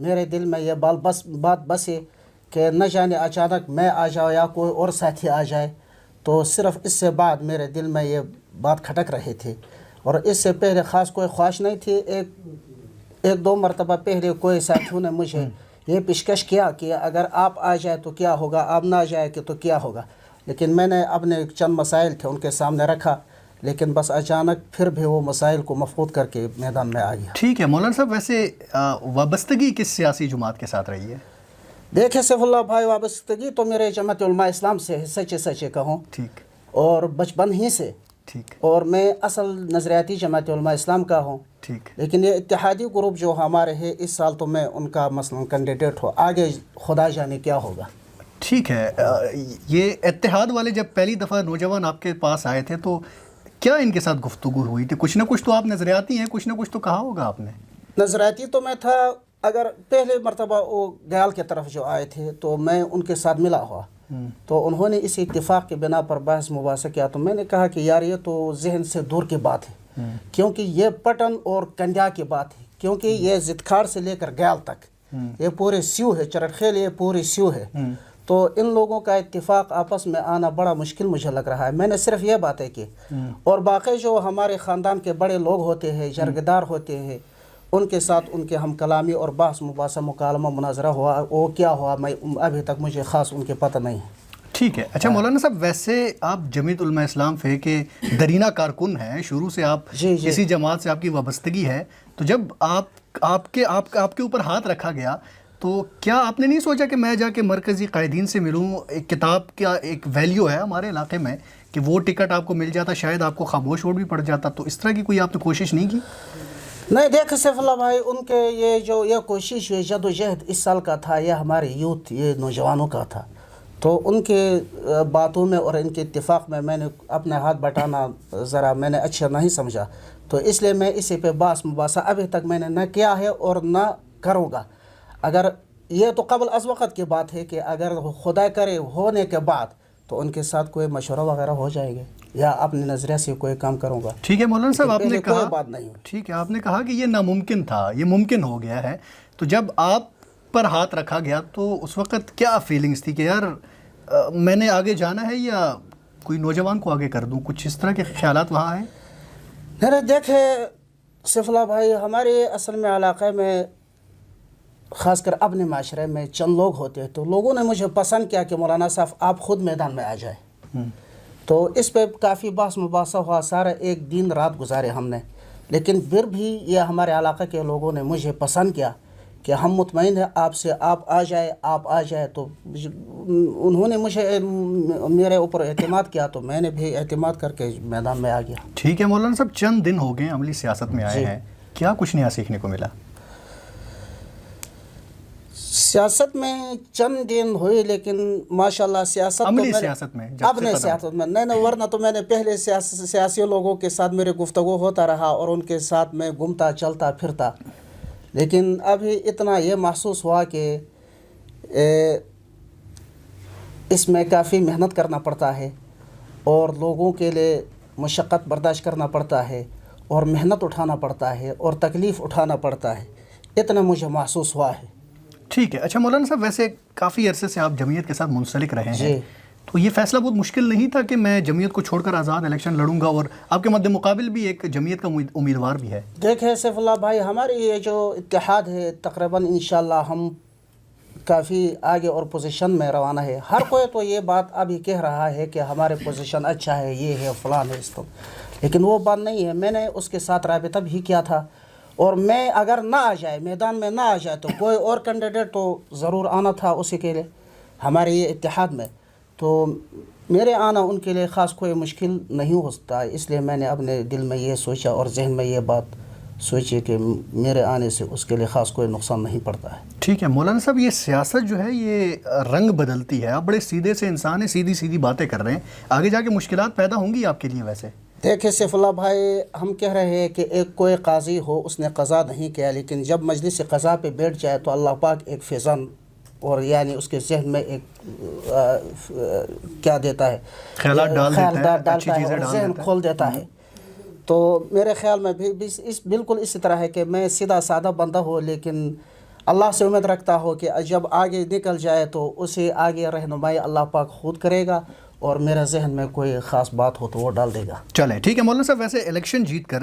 میرے دل میں یہ بات بسی کہ نہ جانے اچانک میں آ جاؤں یا کوئی اور ساتھی آ جائے، تو صرف اس سے بعد میرے دل میں یہ بات کھٹک رہی تھی، اور اس سے پہلے خاص کوئی خواہش نہیں تھی۔ ایک دو مرتبہ پہلے کوئی ساتھیوں نے مجھے یہ پیشکش کیا کہ اگر آپ آ جائے تو کیا ہوگا، آپ نہ جائے کہ تو کیا ہوگا، لیکن میں نے اپنے چند مسائل تھے ان کے سامنے رکھا، لیکن بس اچانک پھر بھی وہ مسائل کو مفقود کر کے میدان میں آ گیا۔ ٹھیک ہے مولانا صاحب، ویسے وابستگی کس سیاسی جماعت کے ساتھ رہی ہے؟ دیکھیں سیف اللہ بھائی، وابستگی تو میرے جماعت علماء اسلام سے ہے، سچے کہوں، ٹھیک، اور بچپن ہی سے، ٹھیک، اور میں اصل نظریاتی جماعت علماء اسلام کا ہوں، ٹھیک، لیکن یہ اتحادی گروپ جو ہمارے ہے اس سال تو میں ان کا مثلا کینڈیڈیٹ ہوں، آگے خدا جانے کیا ہوگا۔ ٹھیک ہے، یہ اتحاد والے جب پہلی دفعہ نوجوان آپ کے پاس آئے تھے تو کیا ان کے ساتھ گفتگو ہوئی تھی؟ کچھ نہ کچھ تو آپ نظریاتی ہیں، کچھ نہ کچھ تو کہا ہوگا آپ نے۔ نظریاتی تو میں تھا، اگر پہلے مرتبہ وہ گیال کی طرف جو آئے تھے تو میں ان کے ساتھ ملا ہوا، تو انہوں نے اس اتفاق کے بنا پر بحث مباحثہ کیا، تو میں نے کہا کہ یار یہ تو ذہن سے دور کی بات ہے، کیونکہ یہ پٹن اور کنڈیا کی بات ہے، کیونکہ یہ زدکھار سے لے کر گیال تک یہ پورے سیو ہے، چرٹ خیل یہ پوری سیو ہے، تو ان لوگوں کا اتفاق آپس میں آنا بڑا مشکل مجھے لگ رہا ہے۔ میں نے صرف یہ باتیں کی، اور باقی جو ہمارے خاندان کے بڑے لوگ ہوتے ہیں، جرگدار ہوتے ہیں، ان کے ساتھ ان کے ہم کلامی اور بحث مباحثہ مکالمہ مناظرہ ہوا، وہ کیا ہوا میں ابھی تک مجھے خاص ان کے پتہ نہیں ہے۔ ٹھیک ہے، اچھا مولانا صاحب، ویسے آپ جمعیت علماء اسلام فے کے درینہ کارکن ہیں، شروع سے آپ جی اسی جماعت سے آپ کی وابستگی ہے، تو جب آپ کے اوپر ہاتھ رکھا گیا تو کیا آپ نے نہیں سوچا کہ میں جا کے مرکزی قائدین سے ملوں؟ ایک کتاب کا ایک ویلیو ہے ہمارے علاقے میں کہ وہ ٹکٹ آپ کو مل جاتا، شاید آپ کو خاموش ووٹ بھی پڑ جاتا، تو اس طرح کی کوئی آپ نے کوشش نہیں کی؟ نہیں، دیکھ سیف اللہ بھائی، ان کے یہ کوشش، یہ جد و جہد اس سال کا تھا، یہ ہمارے یوتھ، یہ نوجوانوں کا تھا، تو ان کے باتوں میں اور ان کے اتفاق میں نے اپنے ہاتھ بٹانا ذرا میں نے اچھا نہیں سمجھا، تو اس لیے میں اسی پہ بحث مباحثہ ابھی تک میں نے نہ کیا ہے اور نہ کروں گا۔ اگر یہ تو قبل از وقت کی بات ہے کہ اگر خدا کرے ہونے کے بعد تو ان کے ساتھ کوئی مشورہ وغیرہ ہو جائے گا یا اپنے نظریہ سے کوئی کام کروں گا۔ ٹھیک ہے مولانا صاحب، آپ نے کہا کوئی بات نہیں، ٹھیک ہے، آپ نے کہا کہ یہ ناممکن تھا، یہ ممکن ہو گیا ہے، تو جب آپ پر ہاتھ رکھا گیا تو اس وقت کیا فیلنگز تھی کہ یار میں نے آگے جانا ہے یا کوئی نوجوان کو آگے کر دوں؟ کچھ اس طرح کے خیالات وہاں آئے؟ میرے دیکھے سیف اللہ بھائی، ہمارے اصل میں علاقے میں خاص کر اپنے معاشرے میں چند لوگ ہوتے ہیں، تو لوگوں نے مجھے پسند کیا کہ مولانا صاحب آپ خود میدان میں آ جائیں، تو اس پہ کافی بحث مباحثہ ہوا، سارا ایک دن رات گزارے ہم نے، لیکن پھر بھی یہ ہمارے علاقے کے لوگوں نے مجھے پسند کیا کہ ہم مطمئن ہیں آپ سے، آپ آ جائے، تو انہوں نے میرے اوپر اعتماد کیا، تو میں نے بھی اعتماد کر کے میدان میں آ گیا۔ ٹھیک ہے مولانا صاحب، چند دن ہو گئے عملی سیاست میں آئے ہیں، کیا کچھ نیا سیکھنے کو ملا؟ سیاست میں چند دن ہوئی، لیکن ماشاءاللہ سیاست عملی سیاست میں اپنے سیاست میں نہیں، ورنہ تو میں نے پہلے سیاسی لوگوں کے ساتھ میرے گفتگو ہوتا رہا اور ان کے ساتھ میں گھومتا چلتا پھرتا، لیکن ابھی اتنا یہ محسوس ہوا کہ اس میں کافی محنت کرنا پڑتا ہے اور لوگوں کے لیے مشقت برداشت کرنا پڑتا ہے اور محنت اٹھانا پڑتا ہے اور تکلیف اٹھانا پڑتا ہے، اتنا مجھے محسوس ہوا ہے۔ ٹھیک ہے، اچھا مولانا صاحب، ویسے کافی عرصے سے آپ جمعیت کے ساتھ منسلک رہے ہیں، جی، تو یہ فیصلہ بہت مشکل نہیں تھا کہ میں جمعیت کو چھوڑ کر آزاد الیکشن لڑوں گا، اور آپ کے مد مقابل بھی ایک جمعیت کا امیدوار بھی ہے؟ دیکھیں سیف اللہ بھائی، ہماری یہ جو اتحاد ہے تقریباً انشاءاللہ ہم کافی آگے اور پوزیشن میں روانہ ہے۔ ہر کوئی تو یہ بات ابھی کہہ رہا ہے کہ ہمارے پوزیشن اچھا ہے، یہ ہے فلان ہے اس تو، لیکن وہ بات نہیں ہے۔ میں نے اس کے ساتھ رابطہ بھی کیا تھا، اور میں اگر نہ آ جائے، میدان میں نہ آ جائے، تو کوئی اور کینڈیڈیٹ تو ضرور آنا تھا اسی کے لیے ہمارے یہ اتحاد میں، تو میرے آنا ان کے لیے خاص کوئی مشکل نہیں ہو سکتا، اس لیے میں نے اپنے دل میں یہ سوچا اور ذہن میں یہ بات سوچی کہ میرے آنے سے اس کے لیے خاص کوئی نقصان نہیں پڑتا ہے۔ ٹھیک ہے مولانا صاحب، یہ سیاست جو ہے یہ رنگ بدلتی ہے، آپ بڑے سیدھے سے انسان ہیں، سیدھی باتیں کر رہے ہیں، آگے جا کے مشکلات پیدا ہوں گی آپ کے لیے؟ ویسے دیکھیں سیف اللہ بھائی، ہم کہہ رہے ہیں کہ ایک کوئی قاضی ہو، اس نے قضا نہیں کیا، لیکن جب مجلس قضا پہ بیٹھ جائے تو اللہ پاک ایک فیضان اور یعنی اس کے ذہن میں ایک کیا دیتا ہے، خیالات ڈالتا ہے اور ذہن کھول دیتا ہے۔ تو میرے خیال میں بھی بالکل اسی طرح ہے کہ میں سیدھا سادہ بندہ ہوں، لیکن اللہ سے امید رکھتا ہوں کہ جب آگے نکل جائے تو اسے آگے رہنمائی اللہ پاک خود کرے گا، اور میرا ذہن میں کوئی خاص بات ہو تو وہ ڈال دے گا۔ چلیں ٹھیک ہے مولانا صاحب، ویسے الیکشن جیت کر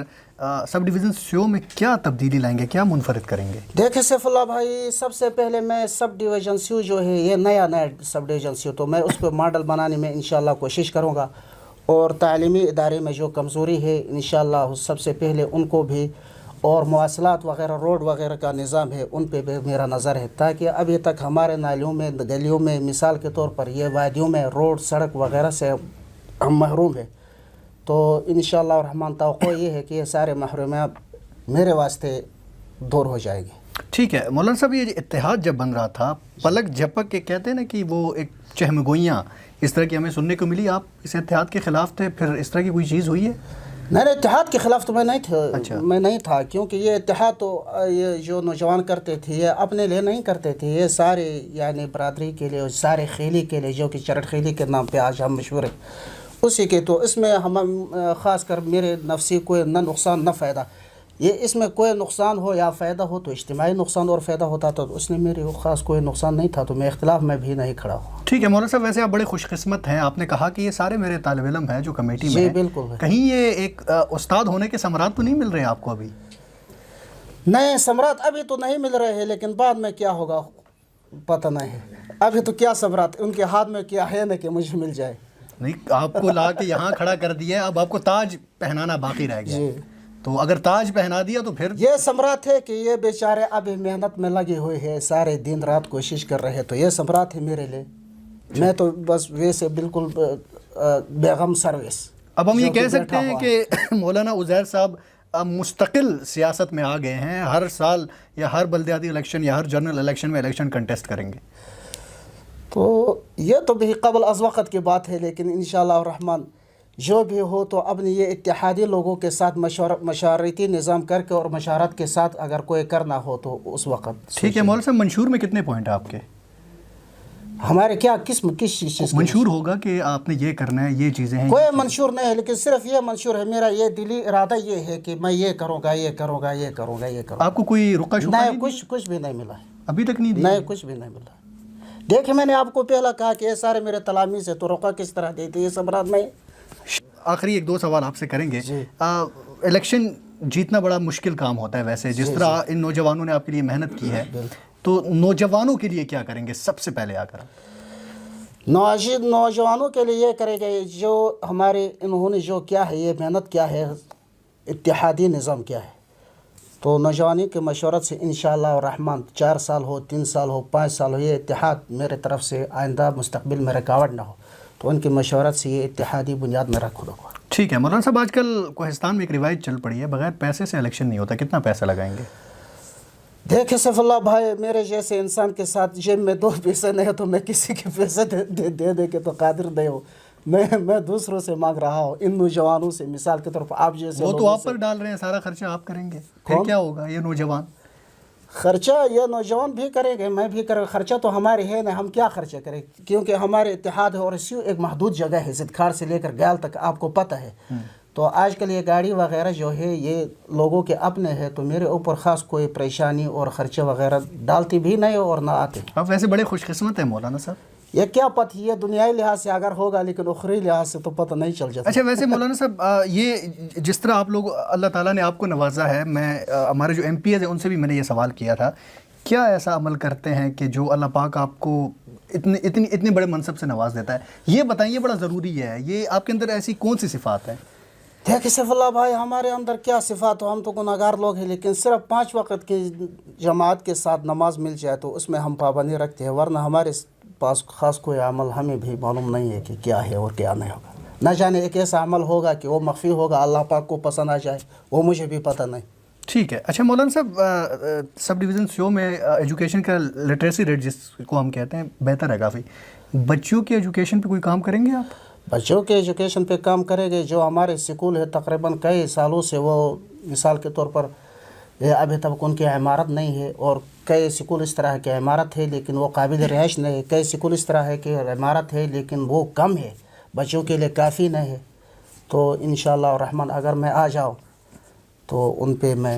سب ڈویژن سیو میں کیا تبدیلی لائیں گے، کیا منفرد کریں گے؟ دیکھیں سیف اللہ بھائی، سب سے پہلے میں سب ڈویژن سیو جو ہے یہ نیا سب ڈویژن سیو، تو میں اس پہ ماڈل بنانے میں انشاءاللہ کوشش کروں گا، اور تعلیمی ادارے میں جو کمزوری ہے انشاءاللہ سب سے پہلے ان کو بھی، اور مواصلات وغیرہ روڈ وغیرہ کا نظام ہے ان پہ بھی میرا نظر ہے، تاکہ ابھی تک ہمارے نالیوں میں گلیوں میں مثال کے طور پر یہ وادیوں میں روڈ سڑک وغیرہ سے ہم محروم ہیں، تو انشاءاللہ الرحمن توقع یہ ہے کہ یہ سارے محرومیات میرے واسطے دور ہو جائے گی۔ ٹھیک ہے مولانا صاحب، یہ اتحاد جب بن رہا تھا پلک جھپک کے کہتے ہیں نا کہ وہ ایک چہمگوئیاں اس طرح کی ہمیں سننے کو ملی، آپ اس اتحاد کے خلاف تھے، پھر اس طرح کی کوئی چیز ہوئی ہے؟ نہیں، اتحاد کے خلاف تو میں نہیں تھا، کیونکہ یہ اتحاد تو یہ جو نوجوان کرتے تھے یہ اپنے لیے نہیں کرتے تھے، یہ سارے یعنی برادری کے لیے، سارے خیلی کے لیے، جو کہ چرٹ خیلی کے نام پہ آج ہم مشہور ہیں اسی کے، تو اس میں ہم خاص کر میرے نفسی کوئی نہ نقصان نہ فائدہ، یہ اس میں کوئی نقصان ہو یا فائدہ ہو تو اجتماعی نقصان اور فائدہ ہوتا، تو اس نے میرے خاص کوئی نقصان نہیں تھا، تو میں اختلاف میں بھی نہیں کھڑا ہوں۔ ٹھیک ہے مولانا صاحب، ویسے آپ بڑے خوش قسمت ہیں، آپ نے کہا کہ یہ سارے میرے طالب علم ہیں جو کمیٹی میں ہیں، بالکل، کہیں یہ ایک استاد ہونے کے ثمرات تو نہیں مل رہے آپ کو ابھی؟ نہیں، ثمرات ابھی تو نہیں مل رہے ہیں، لیکن بعد میں کیا ہوگا پتہ نہیں ہے، ابھی تو کیا ثمرات، ان کے ہاتھ میں کیا ہے نا کہ مجھے مل جائے۔ نہیں، آپ کو لا کے یہاں کھڑا کر دیا، اب آپ کو تاج پہنانا باقی رہ گیا، تو اگر تاج پہنا دیا تو پھر یہ ثمرات ہے کہ یہ بیچارے ابھی محنت میں لگے ہوئے ہیں، سارے دن رات کوشش کر رہے ہیں، تو یہ ثمرات ہے میرے لیے، میں تو بس ویسے بالکل بیغم سروس۔ اب ہم یہ کہہ سکتے ہیں کہ مولانا عزیر صاحب اب مستقل سیاست میں آ گئے ہیں، ہر سال یا ہر بلدیاتی الیکشن یا ہر جنرل الیکشن میں الیکشن کنٹیسٹ کریں گے؟ تو یہ تو بھی قبل از وقت کی بات ہے، لیکن انشاءاللہ الرحمن جو بھی ہو تو اپنے یہ اتحادی لوگوں کے ساتھ مشاورتی نظام کر کے اور مشارت کے ساتھ اگر کوئی کرنا ہو تو اس وقت۔ ٹھیک ہے مولانا صاحب، منشور میں کتنے پوائنٹ ہیں آپ کے؟ ہمارے کیا کس چیز منشور ہوگا کہ آپ نے یہ کرنا ہے، یہ چیزیں ہیں؟ کوئی منشور نہیں ہے، لیکن صرف یہ منشور ہے، میرا یہ دلی ارادہ یہ ہے کہ میں یہ کروں گا، یہ کروں گا، یہ کروں گا، یہ کروں گا۔ آپ کو کوئی رکا شکا نہیں، کچھ بھی نہیں ملا ہے ابھی تک؟ نہیں، کچھ بھی نہیں ملا۔ دیکھیں میں نے آپ کو پہلا کہا کہ یہ سارے میرے تلامیذ ہیں، تو رقع کس طرح دیتے یہ سب رات میں۔ آخری ایک دو سوال آپ سے کریں گے۔ الیکشن جیتنا بڑا مشکل کام ہوتا ہے ویسے، جس طرح ان نوجوانوں نے آپ کے لیے محنت کی ہے، تو نوجوانوں کے لیے کیا کریں گے سب سے پہلے آ کر؟ نوجوانوں کے لیے یہ کرے گا جو ہمارے انہوں نے جو کیا ہے، یہ محنت کیا ہے، اتحادی نظام کیا ہے، تو نوجوانی کے مشورت سے انشاءاللہ الرحمن 4 سال ہو، 3 سال ہو، 5 سال ہو، یہ اتحاد میرے طرف سے آئندہ مستقبل میں رکاوٹ نہ ہو، تو ان کی مشورت سے یہ اتحادی بنیاد میں رکھوں گا۔ ٹھیک ہے مولانا صاحب، آج کل کوہستان میں ایک روایت چل پڑی ہے بغیر پیسے سے الیکشن نہیں ہوتا، کتنا پیسہ لگائیں گے؟ دیکھیں سیف اللہ بھائی، میرے جیسے انسان کے ساتھ جیب میں 2 پیسے نہیں تو میں کسی کے پیسے دے کے تو قادر نہیں ہوں، میں دوسروں سے مانگ رہا ہوں، ان نوجوانوں سے، مثال کے طور پر آپ جیسے وہ تو آپ پر ڈال رہے ہیں، سارا خرچہ آپ کریں گے، پھر کیا ہوگا؟ یہ نوجوان خرچہ یہ نوجوان بھی کریں گے، میں بھی کریں گا، خرچہ تو ہمارے ہے نا، ہم کیا خرچہ کریں، کیونکہ ہمارے اتحاد ہے اور سیو ایک محدود جگہ ہے، زدکھار سے لے کر گیال تک آپ کو پتہ ہے، تو آج کل یہ گاڑی وغیرہ جو ہے یہ لوگوں کے اپنے ہے، تو میرے اوپر خاص کوئی پریشانی اور خرچہ وغیرہ ڈالتی بھی نہیں اور نہ آتے۔ آپ ویسے بڑے خوش قسمت ہیں مولانا صاحب۔ یہ کیا پتہ، یہ دنیائی لحاظ سے اگر ہوگا لیکن اخروی لحاظ سے تو پتہ نہیں چل جاتا۔ اچھا ویسے مولانا صاحب، یہ جس طرح آپ لوگ اللہ تعالیٰ نے آپ کو نوازا ہے، میں ہمارے جو MPs ہیں ان سے بھی میں نے یہ سوال کیا تھا، کیا ایسا عمل کرتے ہیں کہ جو اللہ پاک آپ کو اتنے بڑے منصب سے نواز دیتا ہے؟ یہ بتائیں، یہ بڑا ضروری ہے، یہ آپ کے اندر ایسی کون سی صفات ہیں؟ دیکھیں سیف اللہ بھائی، ہمارے اندر کیا صفات ہو، ہم تو گناہگار لوگ ہیں، لیکن صرف 5 وقت کی جماعت کے ساتھ نماز مل جائے تو اس میں ہم پابندی رکھتے ہیں، ورنہ ہمارے پاس خاص کوئی عمل ہمیں بھی معلوم نہیں ہے کہ کیا ہے اور کیا نہیں ہوگا، نہ جانے ایک ایسا عمل ہوگا کہ وہ مخفی ہوگا، اللہ پاک کو پسند آ جائے، وہ مجھے بھی پتہ نہیں۔ ٹھیک ہے۔ اچھا مولانا صاحب، سب ڈویژن سیو میں ایجوکیشن کا لٹریسی ریٹ جس کو ہم کہتے ہیں بہتر ہے کافی، بچوں کی ایجوکیشن پہ کوئی کام کریں گے آپ؟ بچوں کے ایجوکیشن پہ کام کریں گے، جو ہمارے سکول ہے تقریباً کئی سالوں سے وہ مثال کے طور پر ابھی تک ان کی عمارت نہیں ہے، اور کئی سکول اس طرح کی عمارت ہے لیکن وہ قابل رہائش نہیں ہے، کئی سکول اس طرح ہے کہ عمارت ہے لیکن وہ کم ہے، بچوں کے لیے کافی نہیں ہے، تو انشاءاللہ الرحمن اگر میں آ جاؤں تو ان پہ میں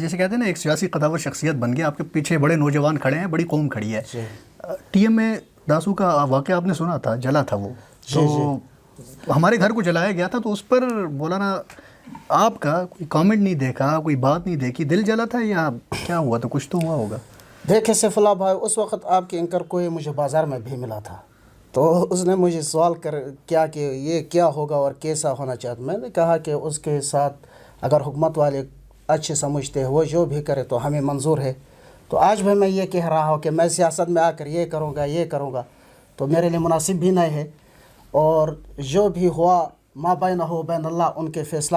جیسے کہتے ہیں نا ایک سیاسی قداور شخصیت بن گئے، آپ کے پیچھے بڑے نوجوان کھڑے ہیں، بڑی قوم کھڑی ہے. ٹی ایم میں داسو کا واقعہ آپ نے سنا تھا، جلا تھا وہ، تو ہمارے گھر کو جلایا گیا تھا، تو اس پر مولانا آپ کا کوئی کامنٹ نہیں دیکھا، کوئی بات نہیں دیکھی، دل جلا تھا یا کیا ہوا تھا؟ کچھ تو ہوا ہوگا. دیکھیں سیف اللہ بھائی، اس وقت آپ کے اینکر کو مجھے بازار میں بھی ملا تھا، تو اس نے مجھے سوال کیا کہ یہ کیا ہوگا اور کیسا ہونا چاہتا. میں نے کہا کہ اس کے ساتھ اگر حکومت والے اچھے سمجھتے ہیں، وہ جو بھی کرے تو ہمیں منظور ہے. تو آج بھی میں یہ کہہ رہا ہوں کہ میں سیاست میں آ کر یہ کروں گا تو میرے لیے مناسب بھی نہیں ہے. اور جو بھی ہوا ما بینہ و بین اللہ، ان کے فیصلہ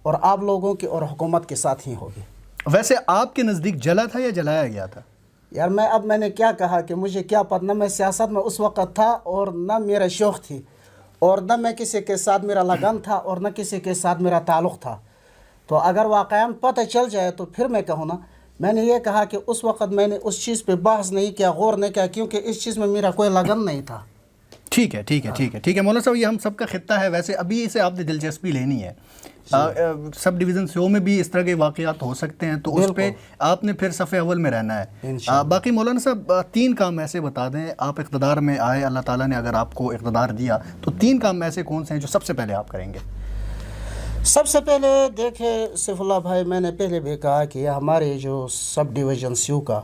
اور آپ لوگوں کے اور حکومت کے ساتھ ہی ہوگی. ویسے آپ کے نزدیک جلا تھا یا جلایا گیا تھا؟ یار میں نے کیا کہا کہ مجھے کیا پتہ، نہ میں سیاست میں اس وقت تھا اور نہ میرا شوق تھی، اور نہ میں کسی کے ساتھ میرا لگن تھا اور نہ کسی کے ساتھ میرا تعلق تھا. تو اگر واقعاً پتہ چل جائے تو پھر میں کہوں نا. میں نے یہ کہا کہ اس وقت میں نے اس چیز پہ بحث نہیں کیا، غور نہیں کیا، کیونکہ اس چیز میں میرا کوئی لگن نہیں تھا. ٹھیک ہے مولانا صاحب، یہ ہم سب کا خطہ ہے. ویسے ابھی اسے آپ نے دلچسپی لینی ہے، سب ڈویژن سیو میں بھی اس طرح کے واقعات ہو سکتے ہیں، تو اس پہ آپ نے پھر صف اول میں رہنا ہے. باقی مولانا صاحب 3 کام ایسے بتا دیں، آپ اقتدار میں آئے، اللہ تعالیٰ نے اگر آپ کو اقتدار دیا تو 3 کام ایسے کون سے ہیں جو سب سے پہلے آپ کریں گے؟ سب سے پہلے دیکھیں سیف اللہ بھائی، میں نے پہلے بھی کہا کہ یہ ہمارے جو سب ڈویژن سیو کا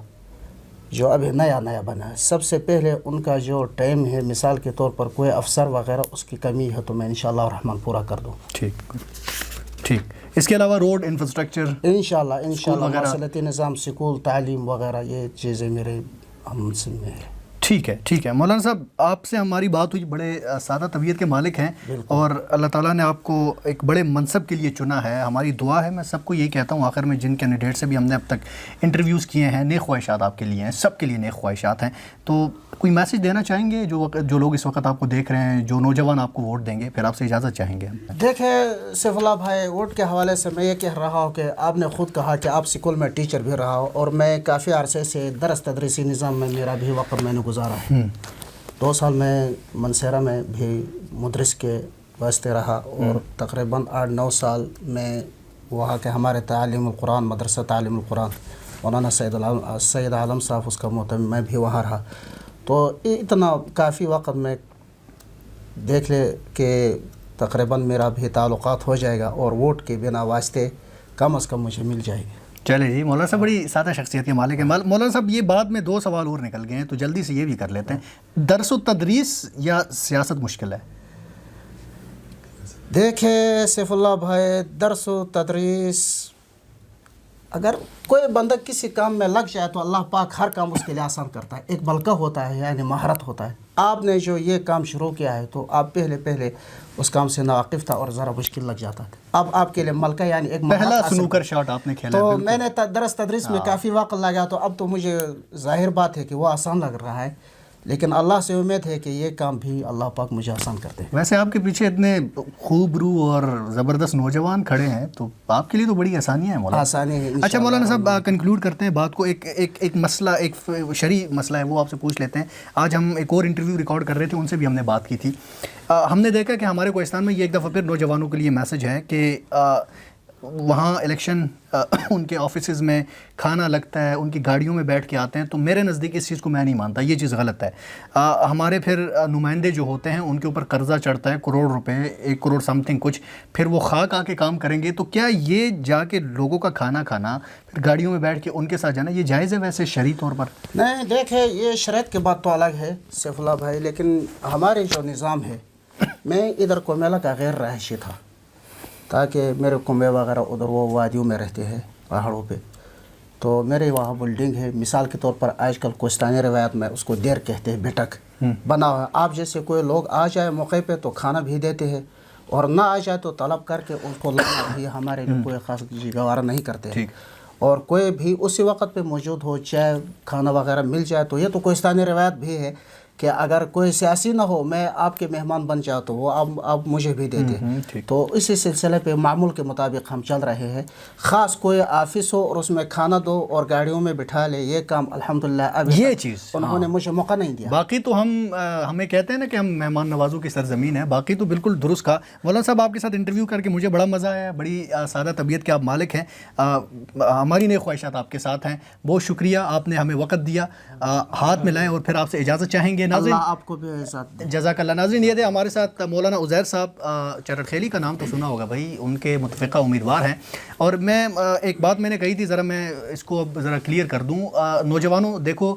جو ابھی نیا بنا ہے، سب سے پہلے ان کا جو ٹائم ہے، مثال کے طور پر کوئی افسر وغیرہ اس کی کمی ہے تو میں انشاءاللہ الرحمن پورا کر دوں. ٹھیک. اس کے علاوہ روڈ انفراسٹرکچر انشاءاللہ مواصلاتی نظام، سکول، تعلیم وغیرہ، یہ چیزیں میرے ہم سے میں ہے. ٹھیک ہے مولانا صاحب، آپ سے ہماری بات ہوئی، بڑے سادہ طبیعت کے مالک ہیں اور اللہ تعالیٰ نے آپ کو ایک بڑے منصب کے لیے چنا ہے. ہماری دعا ہے، میں سب کو یہی کہتا ہوں آخر میں، جن کینڈیڈیٹ سے بھی ہم نے اب تک انٹرویوز کیے ہیں، نیک خواہشات آپ کے لیے ہیں، سب کے لیے نیک خواہشات ہیں. تو کوئی میسج دینا چاہیں گے جو لوگ اس وقت آپ کو دیکھ رہے ہیں، جو نوجوان آپ کو ووٹ دیں گے؟ پھر آپ سے اجازت چاہیں گے. دیکھیں سیف اللہ بھائی، ووٹ کے حوالے سے میں یہ کہہ رہا ہوں کہ آپ نے خود کہا کہ آپ اسکول میں ٹیچر بھی رہا ہو، اور میں کافی عرصے سے درس تدریسی نظام میں میرا بھی وقت میں نے گزارا ہے. 2 سال میں منصیرہ میں بھی مدرس کے واسطے رہا، اور تقریباً 8-9 سال میں وہاں کے ہمارے تعلیم القرآن، مدرسہ تعلیم القرآن مولانا سید عالم صاحب اس کا محتمم، میں بھی وہاں رہا. تو اتنا کافی وقت میں دیکھ لے کہ تقریباً میرا بھی تعلقات ہو جائے گا، اور ووٹ کے بنا واسطے کم از کم مجھے مل جائے گی. چلے جی، مولانا صاحب بڑی سادہ شخصیت کے مالک ہیں. مولانا صاحب یہ بعد میں 2 سوال اور نکل گئے ہیں، تو جلدی سے یہ بھی کر لیتے ہیں. درس و تدریس یا سیاست مشکل ہے؟ دیکھیں سیف اللہ بھائی، درس و تدریس، اگر کوئی بندہ کسی کام میں لگ جائے تو اللہ پاک ہر کام اس کے لیے آسان کرتا ہے. ایک بلکہ ہوتا ہے، یعنی مہارت ہوتا ہے. آپ نے جو یہ کام شروع کیا ہے تو آپ پہلے اس کام سے ناواقف تھا اور ذرا مشکل لگ جاتا تھا. اب آپ کے لیے ملکہ یعنی ایک پہلا سنوکر شاٹ آپ نے کھیلا، تو میں نے درس تدریس میں کافی وقت لگا، تو اب تو مجھے ظاہر بات ہے کہ وہ آسان لگ رہا ہے، لیکن اللہ سے امید ہے کہ یہ کام بھی اللہ پاک مجھے آسان کرتے ہیں. ویسے آپ کے پیچھے اتنے خوب روح اور زبردست نوجوان کھڑے ہیں، تو آپ کے لیے تو بڑی آسانی ہے مولانا. آسانی ہے. اچھا مولانا صاحب، کنکلوڈ کرتے ہیں بات کو. ایک مسئلہ، ایک شرعی مسئلہ ہے، وہ آپ سے پوچھ لیتے ہیں. آج ہم ایک اور انٹرویو ریکارڈ کر رہے تھے، ان سے بھی ہم نے بات کی تھی. ہم نے دیکھا کہ ہمارے کوہستان میں یہ ایک دفعہ پھر نوجوانوں کے لیے میسج ہے کہ وہاں الیکشن ان کے آفیسز میں کھانا لگتا ہے، ان کی گاڑیوں میں بیٹھ کے آتے ہیں. تو میرے نزدیک اس چیز کو میں نہیں مانتا، یہ چیز غلط ہے. ہمارے پھر نمائندے جو ہوتے ہیں ان کے اوپر قرضہ چڑھتا ہے، کروڑ روپے، 1 کروڑ سم تھنگ کچھ، پھر وہ خاک آ کے کام کریں گے. تو کیا یہ جا کے لوگوں کا کھانا کھانا، پھر گاڑیوں میں بیٹھ کے ان کے ساتھ جانا، یہ جائز ہے ویسے شرعی طور پر؟ نہیں، دیکھیں یہ شریعت کی بات تو الگ ہے سیف اللہ بھائی، لیکن ہمارے جو نظام ہے، میں ادھر کومیلا کا غیر رہائشی تھا، تاکہ میرے کنبے وغیرہ ادھر وہ وادیوں میں رہتے ہیں، پہاڑوں پہ. تو میرے وہاں بلڈنگ ہے. مثال کے طور پر آج کل کوہستانی روایت میں اس کو دیر کہتے ہیں، بیٹک بنا ہوا ہے. آپ جیسے کوئی لوگ آ جائے موقع پہ تو کھانا بھی دیتے ہیں، اور نہ آ جائے تو طلب کر کے ان کو لانا بھی ہمارے لیے کوئی خاص گوارا نہیں کرتے ہیں. اور کوئی بھی اسی وقت پہ موجود ہو، چائے کھانا وغیرہ مل جائے تو یہ تو کوہستانی روایت بھی ہے. کہ اگر کوئی سیاسی نہ ہو میں آپ کے مہمان بن جاؤ تو وہ آپ مجھے بھی دے دیں. تو اسی سلسلے پہ معمول کے مطابق ہم چل رہے ہیں. خاص کوئی آفس ہو اور اس میں کھانا دو اور گاڑیوں میں بٹھا لے، یہ کام الحمدللہ ابھی یہ چیز انہوں نے مجھے موقع نہیں دیا. باقی تو ہمیں کہتے ہیں نا کہ ہم مہمان نوازوں کی سرزمین ہے. باقی تو بالکل درست کہا. مولانا صاحب آپ کے ساتھ انٹرویو کر کے مجھے بڑا مزہ آیا. بڑی سادہ طبیعت کے آپ مالک ہیں. ہماری نیک خواہشات آپ کے ساتھ ہیں. بہت شکریہ آپ نے ہمیں وقت دیا. ہاتھ ملائیں اور پھر آپ سے اجازت چاہیں گے. ناظرین اللہ آپ کو بھی عزت دے. جزاک اللہ. ناظرین یہ تھے ہمارے ساتھ مولانا عزیر صاحب. چرٹ خیلی کا نام تو سنا ہوگا بھائی، ان کے متفقہ امیدوار ہیں. اور میں ایک بات میں نے کہی تھی، ذرا میں اس کو اب ذرا کلیئر کر دوں. نوجوانوں دیکھو،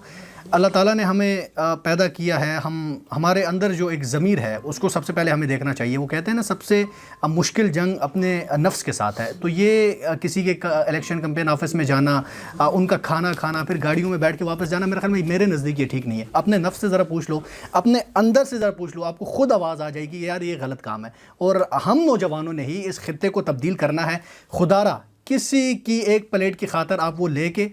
اللہ تعالیٰ نے ہمیں پیدا کیا ہے، ہمارے اندر جو ایک ضمیر ہے اس کو سب سے پہلے ہمیں دیکھنا چاہیے. وہ کہتے ہیں نا سب سے مشکل جنگ اپنے نفس کے ساتھ ہے. تو یہ کسی کے الیکشن کمپین آفس میں جانا، ان کا کھانا کھانا، پھر گاڑیوں میں بیٹھ کے واپس جانا، میرے خیال میں میرے نزدیک یہ ٹھیک نہیں ہے. اپنے نفس سے ذرا پوچھ لو، اپنے اندر سے ذرا پوچھ لو، آپ کو خود آواز آ جائے گی یار یہ غلط کام ہے. اور ہم نوجوانوں نے ہی اس خطے کو تبدیل کرنا ہے. خدا را کسی کی ایک پلیٹ کی خاطر آپ وہ لے کے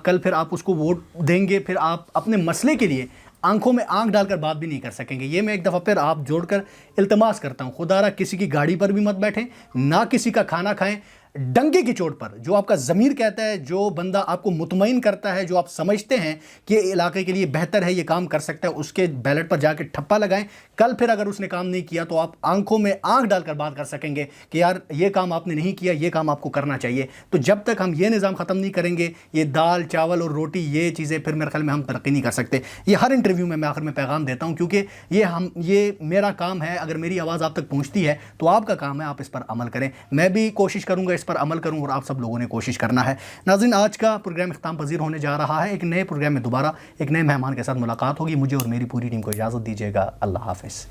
کل پھر آپ اس کو ووٹ دیں گے، پھر آپ اپنے مسئلے کے لیے آنکھوں میں آنکھ ڈال کر بات بھی نہیں کر سکیں گے. یہ میں ایک دفعہ پھر آپ جوڑ کر التماس کرتا ہوں، خدا را کسی کی گاڑی پر بھی مت بیٹھیں، نہ کسی کا کھانا کھائیں. ڈنگے کی چوٹ پر جو آپ کا ضمیر کہتا ہے، جو بندہ آپ کو مطمئن کرتا ہے، جو آپ سمجھتے ہیں کہ یہ علاقے کے لیے بہتر ہے، یہ کام کر سکتا ہے، اس کے بیلٹ پر جا کے ٹھپا لگائیں. کل پھر اگر اس نے کام نہیں کیا تو آپ آنکھوں میں آنکھ ڈال کر بات کر سکیں گے کہ یار یہ کام آپ نے نہیں کیا، یہ کام آپ کو کرنا چاہیے. تو جب تک ہم یہ نظام ختم نہیں کریں گے، یہ دال چاول اور روٹی یہ چیزیں، پھر میرے خیال میں ہم ترقی نہیں کر سکتے. یہ ہر انٹرویو میں آخر میں پیغام دیتا ہوں، کیونکہ یہ میرا کام ہے. اگر میری آواز آپ تک پہنچتی ہے تو آپ کا کام ہے آپ اس پر عمل کریں. میں بھی کوشش کروں گا اس پر عمل کروں، اور آپ سب لوگوں نے کوشش کرنا ہے. ناظرین آج کا پروگرام اختتام پذیر ہونے جا رہا ہے. ایک نئے پروگرام میں دوبارہ ایک نئے مہمان کے ساتھ ملاقات ہوگی. مجھے اور میری پوری ٹیم کو اجازت دیجیے گا. اللہ حافظ.